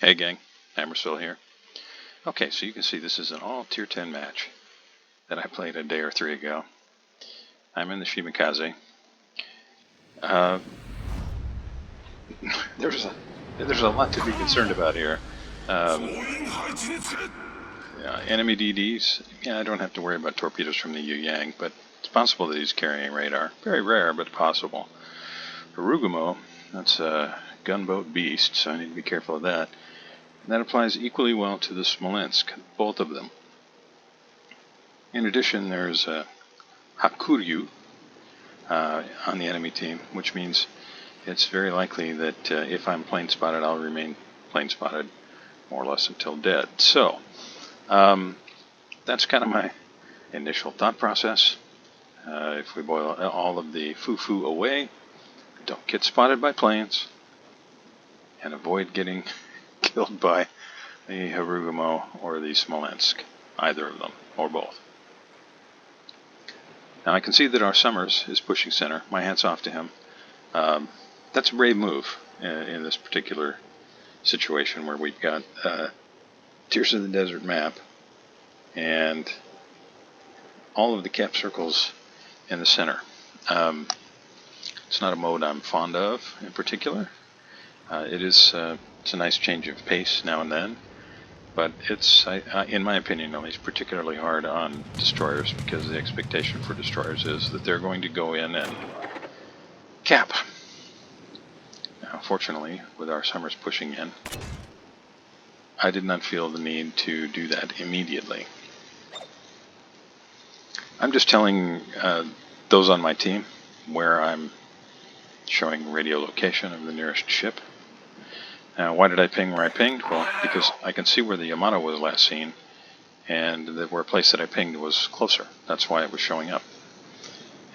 Hey gang, Hammerstill here. Okay, so you can see this is an all tier 10 match that I played a day or three ago. I'm in the Shimakaze. There's a lot to be concerned about here. Enemy DDs, I don't have to worry about torpedoes from the Yu Yang, but it's possible that he's carrying radar. Very rare, but possible. Harugumo, that's a gunboat beast, so I need to be careful of that. And that applies equally well to the Smolensk, both of them. In addition, there's Hakuryu on the enemy team, which means it's very likely that if I'm plane spotted, I'll remain plane spotted more or less until dead. So, that's kind of my initial thought process. If we boil all of the foo-foo away, don't get spotted by planes, and avoid getting killed by the Harugumo or the Smolensk, either of them, or both. Now I can see that our Summers is pushing center. My hat's off to him. That's a brave move in this particular situation where we've got Tears of the Desert map and all of the cap circles in the center. It's not a mode I'm fond of in particular. It's a nice change of pace now and then, but it's, in my opinion at least, particularly hard on destroyers because the expectation for destroyers is that they're going to go in and cap. Now, fortunately, with our Summers pushing in, I did not feel the need to do that immediately. I'm just telling those on my team where I'm showing radio location of the nearest ship. Now, why did I ping where I pinged? Well, because I can see where the Yamato was last seen, and the place that I pinged was closer. That's why it was showing up.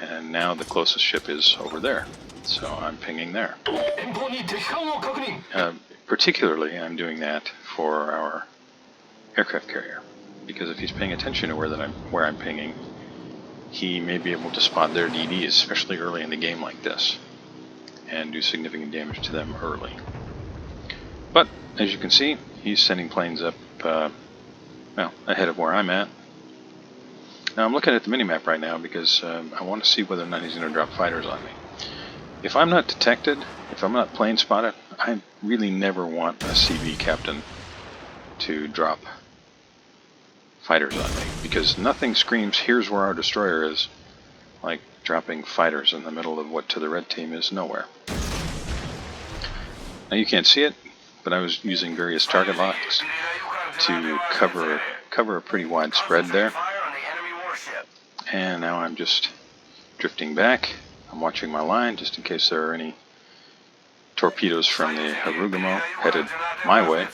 And now the closest ship is over there, so I'm pinging there. Particularly, I'm doing that for our aircraft carrier, because if he's paying attention to where I'm pinging, he may be able to spot their DDs, especially early in the game like this, and do significant damage to them early. But, as you can see, he's sending planes up, ahead of where I'm at. Now, I'm looking at the minimap right now because I want to see whether or not he's going to drop fighters on me. If I'm not detected, if I'm not plane spotted, I really never want a CV captain to drop fighters on me, because nothing screams, here's where our destroyer is, like dropping fighters in the middle of what to the red team is nowhere. Now, you can't see it, but I was using various target locks to cover a pretty wide spread there. And now I'm just drifting back. I'm watching my line just in case there are any torpedoes from the Harugumo headed my way.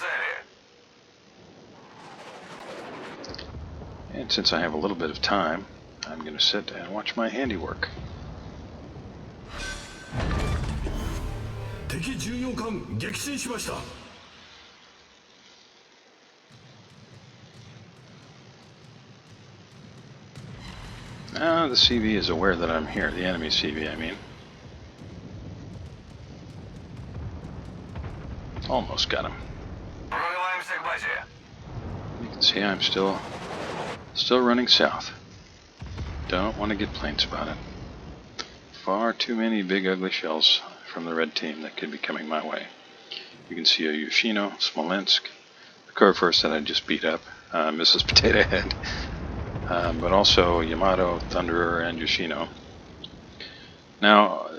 And since I have a little bit of time, I'm going to sit and watch my handiwork. The CV is aware that I'm here, the enemy CV, I mean. Almost got him. You can see I'm still running south. Don't want to get plane spotted. Far too many big ugly shells from the red team that could be coming my way. You can see a Yoshino, Smolensk, the Curve First that I just beat up, Mrs. Potato Head, but also Yamato, Thunderer, and Yoshino. Now,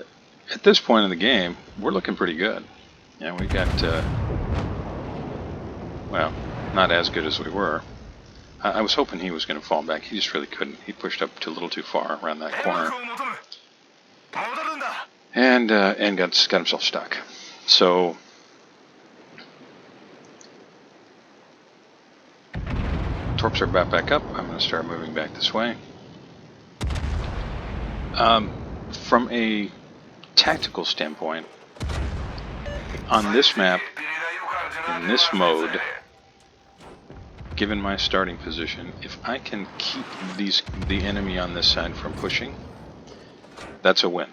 at this point in the game, we're looking pretty good. Yeah, we got, well, not as good as we were. I was hoping he was going to fall back. He just really couldn't. He pushed up a little too far around that corner, and got himself stuck. So torps are about back up. I'm going to start moving back this way. From a tactical standpoint, on this map, in this mode, given my starting position, if I can keep the enemy on this side from pushing, that's a win.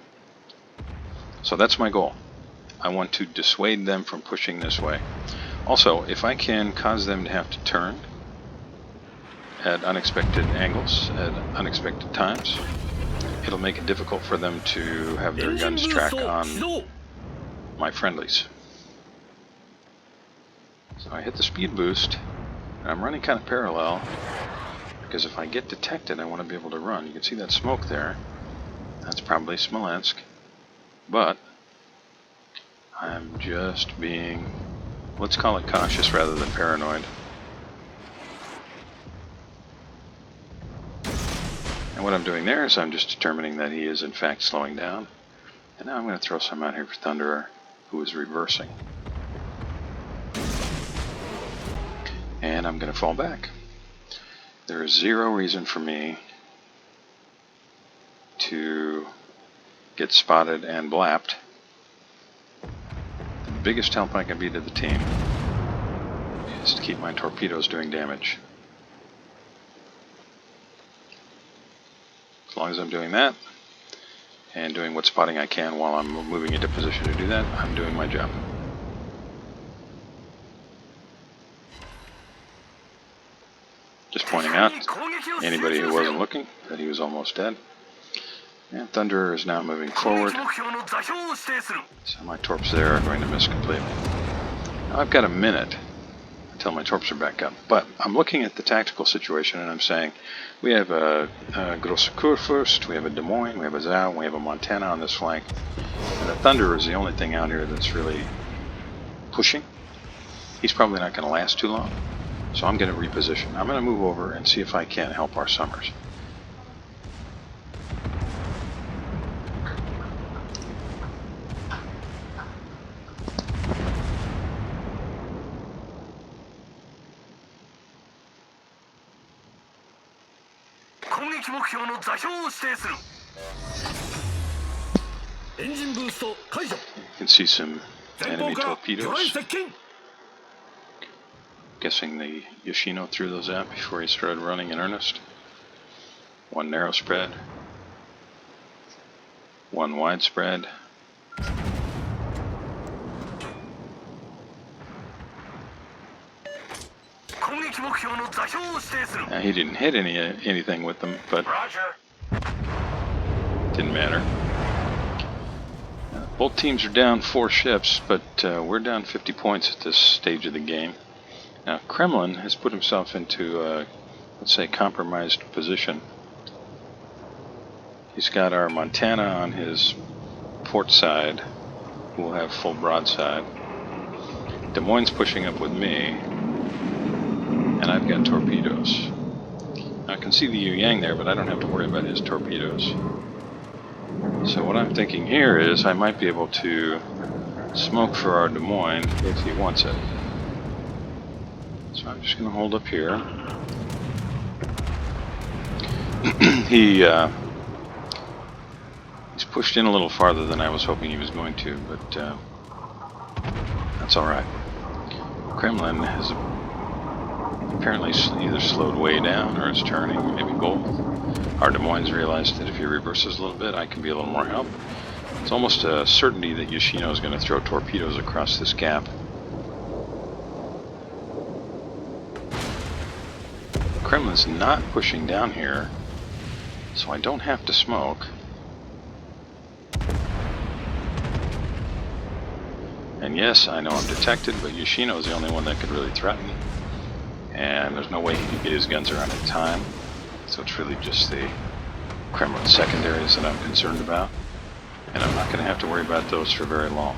So that's my goal. I want to dissuade them from pushing this way. Also, if I can cause them to have to turn at unexpected angles, at unexpected times, it'll make it difficult for them to have their guns track on my friendlies. So I hit the speed boost, and I'm running kind of parallel, because if I get detected, I want to be able to run. You can see that smoke there. That's probably Smolensk, but I'm just being, let's call it cautious rather than paranoid. And what I'm doing there is I'm just determining that he is in fact slowing down. And now I'm going to throw some out here for Thunderer, who is reversing. And I'm going to fall back. There is zero reason for me to get spotted and blapped. The biggest help I can be to the team is to keep my torpedoes doing damage. As long as I'm doing that, and doing what spotting I can while I'm moving into position to do that, I'm doing my job. Just pointing out, anybody who wasn't looking, that he was almost dead. And Thunderer is now moving forward, so my torps there are going to miss completely. Now I've got a minute until my torps are back up, but I'm looking at the tactical situation and I'm saying, we have a Grosse Kurfürst, we have a Des Moines, we have a Zao, we have a Montana on this flank, and the Thunderer is the only thing out here that's really pushing. He's probably not going to last too long. So I'm going to reposition. I'm going to move over and see if I can help our Summers. You can see some enemy torpedoes. Guessing the Yoshino threw those out before he started running in earnest. One narrow spread. One wide spread. Now, he didn't hit anything with them, but didn't matter. Both teams are down 4 ships, but we're down 50 points at this stage of the game. Now, Kremlin has put himself into a, let's say, compromised position. He's got our Montana on his port side, who will have full broadside. Des Moines pushing up with me, and I've got torpedoes. Now, I can see the Yu Yang there, but I don't have to worry about his torpedoes. So what I'm thinking here is I might be able to smoke for our Des Moines if he wants it. So I'm just going to hold up here. He's pushed in a little farther than I was hoping he was going to, but that's alright. Kremlin has apparently either slowed way down or is turning, maybe both. Our Des Moines realized that if he reverses a little bit, I can be a little more help. It's almost a certainty that Yoshino is going to throw torpedoes across this gap. Kremlin's not pushing down here, so I don't have to smoke. And yes, I know I'm detected, but Yoshino is the only one that could really threaten. And there's no way he can get his guns around in time. So it's really just the Kremlin secondaries that I'm concerned about. And I'm not going to have to worry about those for very long.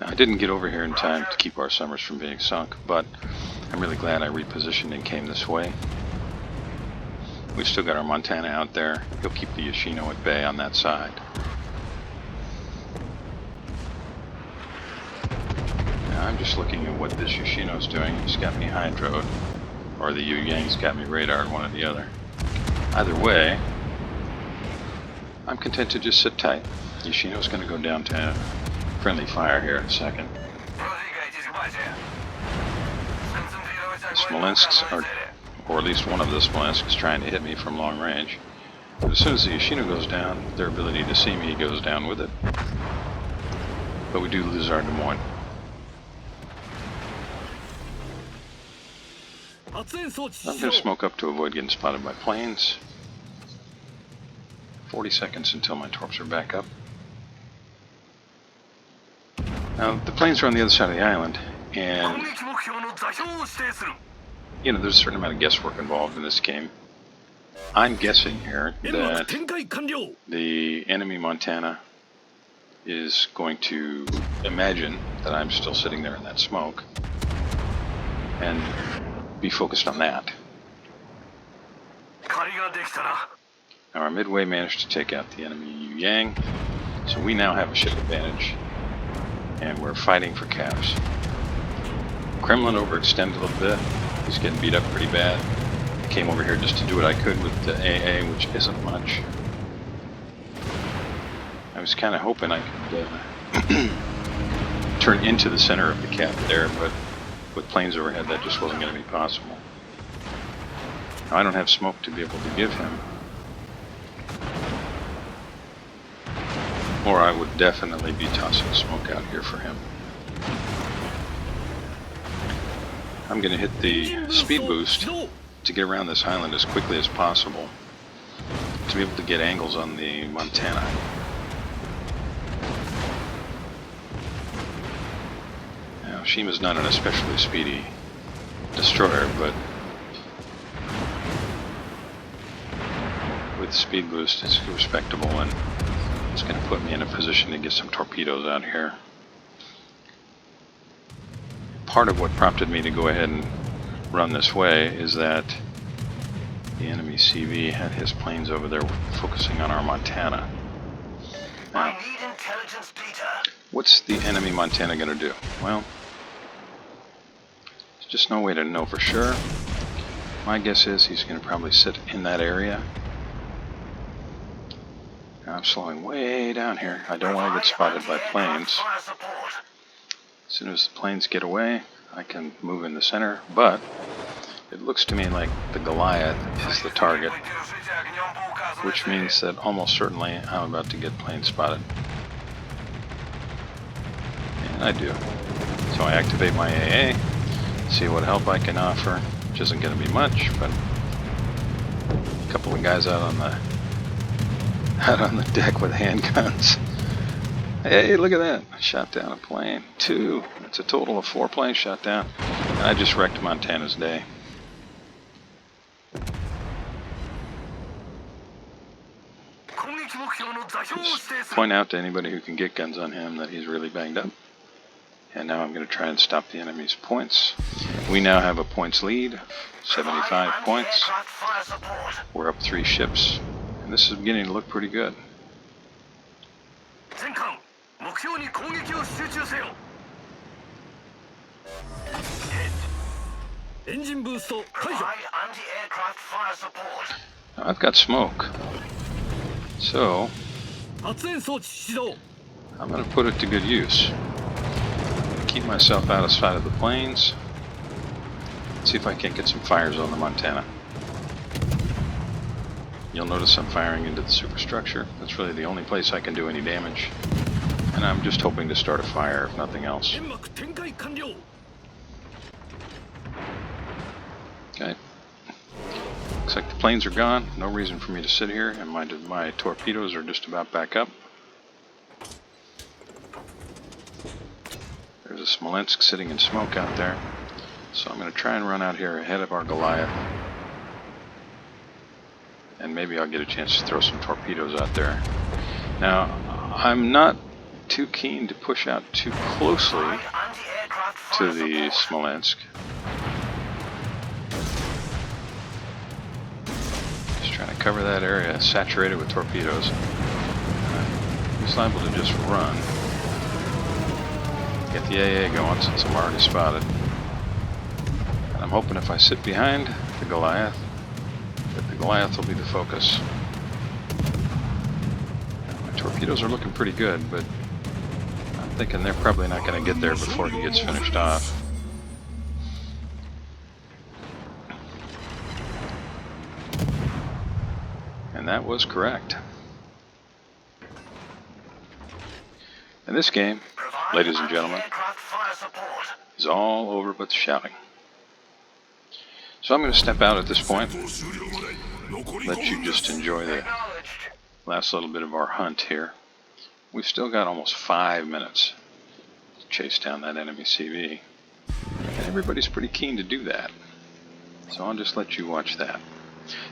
Now, I didn't get over here in time to keep our Summers from being sunk, but I'm really glad I repositioned and came this way. We've still got our Montana out there. He'll keep the Yoshino at bay on that side. Now, I'm just looking at what this Yoshino's doing. He's got me hydroed, or the Yu Yang's got me radared, one or the other. Either way, I'm content to just sit tight. Yoshino's going to go down to friendly fire here in a second. Smolensk's are or at least one of the Smolensk is trying to hit me from long range. But as soon as the Yoshino goes down, their ability to see me goes down with it. But we do lose our Des Moines. I'm going to smoke up to avoid getting spotted by planes. 40 seconds until my torps are back up. Now, the planes are on the other side of the island, and you know, there's a certain amount of guesswork involved in this game. I'm guessing here that the enemy Montana is going to imagine that I'm still sitting there in that smoke and be focused on that. Now our midway managed to take out the enemy Yu Yang, so we now have a ship advantage, and we're fighting for caps. Kremlin overextended a little bit. He's getting beat up pretty bad. I came over here just to do what I could with the AA, which isn't much. I was kind of hoping I could turn into the center of the cap there, but with planes overhead that just wasn't going to be possible. Now, I don't have smoke to be able to give him, or I would definitely be tossing smoke out here for him. I'm going to hit the speed boost to get around this island as quickly as possible to be able to get angles on the Montana. Now, Shima's not an especially speedy destroyer, but with speed boost it's respectable, and it's going to put me in a position to get some torpedoes out here. Part of what prompted me to go ahead and run this way is that the enemy CV had his planes over there focusing on our Montana. Now, what's the enemy Montana going to do? Well, there's just no way to know for sure. My guess is he's going to probably sit in that area. Now I'm slowing way down here. I don't want to get spotted by planes. As soon as the planes get away, I can move in the center, but it looks to me like the Goliath is the target, which means that almost certainly I'm about to get plane spotted. And I do. So I activate my AA, see what help I can offer, which isn't going to be much, but a couple of guys out on the deck with handguns. Hey, look at that. I shot down a plane. 2. It's a total of 4 planes shot down. And I just wrecked Montana's day. Just point out to anybody who can get guns on him that he's really banged up. And now I'm going to try and stop the enemy's points. We now have a points lead, 75 points. We're up 3 ships. And this is beginning to look pretty good. Now I've got smoke, so I'm going to put it to good use. Keep myself out of sight of the planes. See if I can't get some fires on the Montana. You'll notice I'm firing into the superstructure. That's really the only place I can do any damage. And I'm just hoping to start a fire, if nothing else. Okay. Looks like the planes are gone. No reason for me to sit here, and my torpedoes are just about back up. There's a Smolensk sitting in smoke out there. So I'm going to try and run out here ahead of our Goliath. And maybe I'll get a chance to throw some torpedoes out there. Now, I'm not too keen to push out too closely to the Smolensk. Just trying to cover that area, saturated with torpedoes. He's liable to just run. Get the AA going since I'm already spotted. And I'm hoping if I sit behind the Goliath, that the Goliath will be the focus. My torpedoes are looking pretty good, but I'm thinking they're probably not going to get there before he gets finished off. And that was correct. And this game, ladies and gentlemen, is all over but the shouting. So I'm going to step out at this point, let you just enjoy the last little bit of our hunt here. We've still got almost 5 minutes to chase down that enemy CV. And everybody's pretty keen to do that. So I'll just let you watch that.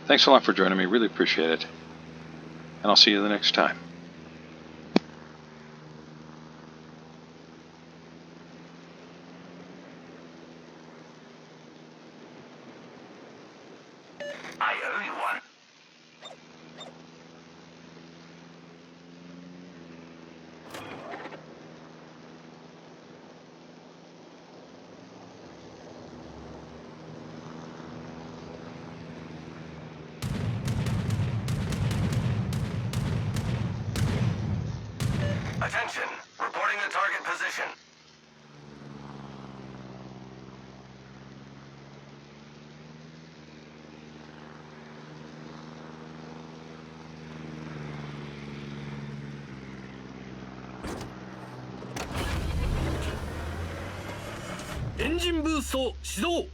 Thanks a lot for joining me, really appreciate it. And I'll see you the next time. I owe you one. Attention, reporting the target position. Engine boost 始動